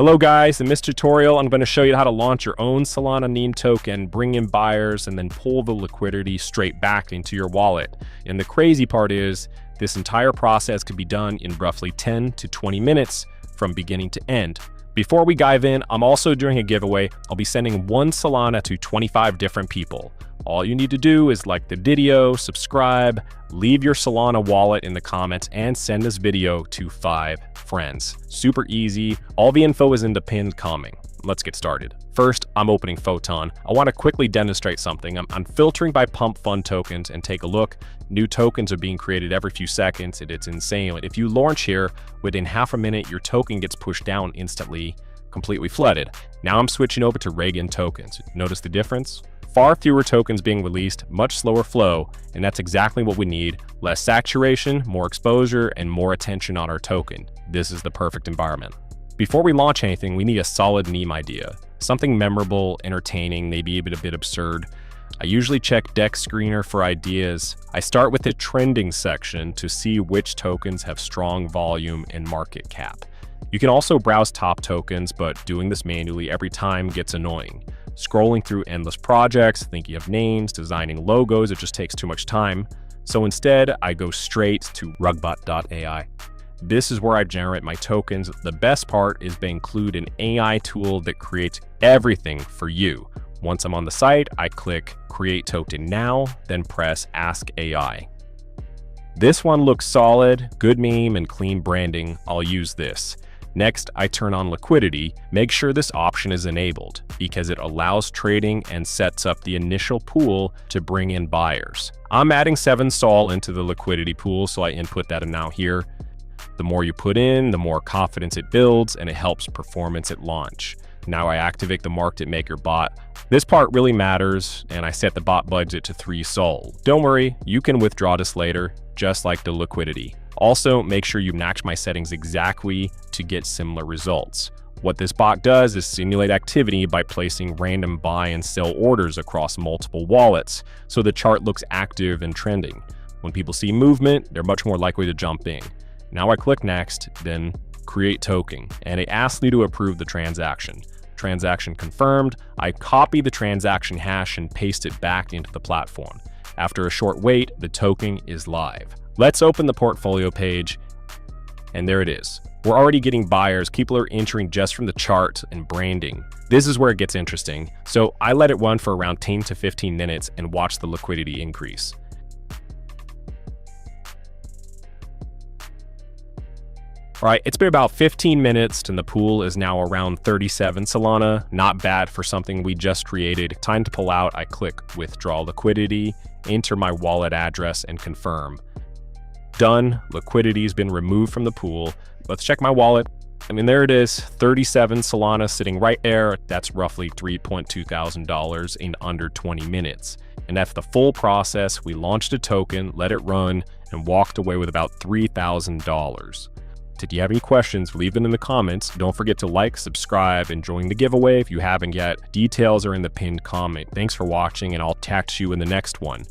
Hello guys, in this tutorial I'm going to show you how to launch your own Solana meme token, bring in buyers, and then pull the liquidity straight back into your wallet. And the crazy part is, this entire process could be done in roughly 10 to 20 minutes from beginning to end. Before we dive in, I'm also doing a giveaway. I'll be sending 1 Solana to 25 different people. All you need to do is like the video, subscribe, leave your Solana wallet in the comments, and send this video to 5 friends. Super easy. All the info is in the pinned comment. Let's get started. First, I'm opening Photon. I want to quickly demonstrate something. I'm filtering by pump fund tokens, and take a look. New tokens are being created every few seconds, and it's insane. If you launch here, within half a minute, your token gets pushed down instantly, completely flooded. Now I'm switching over to Reagan tokens. Notice the difference? Far fewer tokens being released, much slower flow, and that's exactly what we need. Less saturation, more exposure, and more attention on our token. This is the perfect environment. Before we launch anything, we need a solid meme idea. Something memorable, entertaining, maybe a bit absurd. I usually check Dex Screener for ideas. I start with the trending section to see which tokens have strong volume and market cap. You can also browse top tokens, but doing this manually every time gets annoying. Scrolling through endless projects, thinking of names, designing logos, it just takes too much time. So instead, I go straight to rugpull.ai. This is where I generate my tokens. The best part is they include an AI tool that creates everything for you. Once I'm on the site, I click Create Token Now, then press Ask AI. This one looks solid, good meme, and clean branding. I'll use this. Next, I turn on liquidity. Make sure this option is enabled because it allows trading and sets up the initial pool to bring in buyers. I'm adding 7 Sol into the liquidity pool, so I input that amount here. The more you put in, the more confidence it builds, and it helps performance at launch. Now I activate the market maker bot. This part really matters, and I set the bot budget to 3 Sol. Don't worry, you can withdraw this later, just like the liquidity. Also, make sure you match my settings exactly to get similar results. What this bot does is simulate activity by placing random buy and sell orders across multiple wallets, so the chart looks active and trending. When people see movement, they're much more likely to jump in. Now I click Next, then Create Token, and it asks me to approve the transaction. Transaction confirmed. I copy the transaction hash and paste it back into the platform. After a short wait, the token is live. Let's open the portfolio page, and there it is. We're already getting buyers. People are entering just from the chart and branding. This is where it gets interesting. So I let it run for around 10 to 15 minutes and watch the liquidity increase. All right, it's been about 15 minutes and the pool is now around 37 Solana. Not bad for something we just created. Time to pull out. I click Withdraw Liquidity, enter my wallet address, and confirm. Done. Liquidity has been removed from the pool. Let's check my wallet. I mean, there it is, 37 Solana sitting right there. That's roughly $3,200 in under 20 minutes. And that's the full process. We launched a token, let it run, and walked away with about $3,000. If you have any questions, leave them in the comments. Don't forget to like, subscribe, and join the giveaway if you haven't yet. Details are in the pinned comment. Thanks for watching, and I'll catch you in the next one.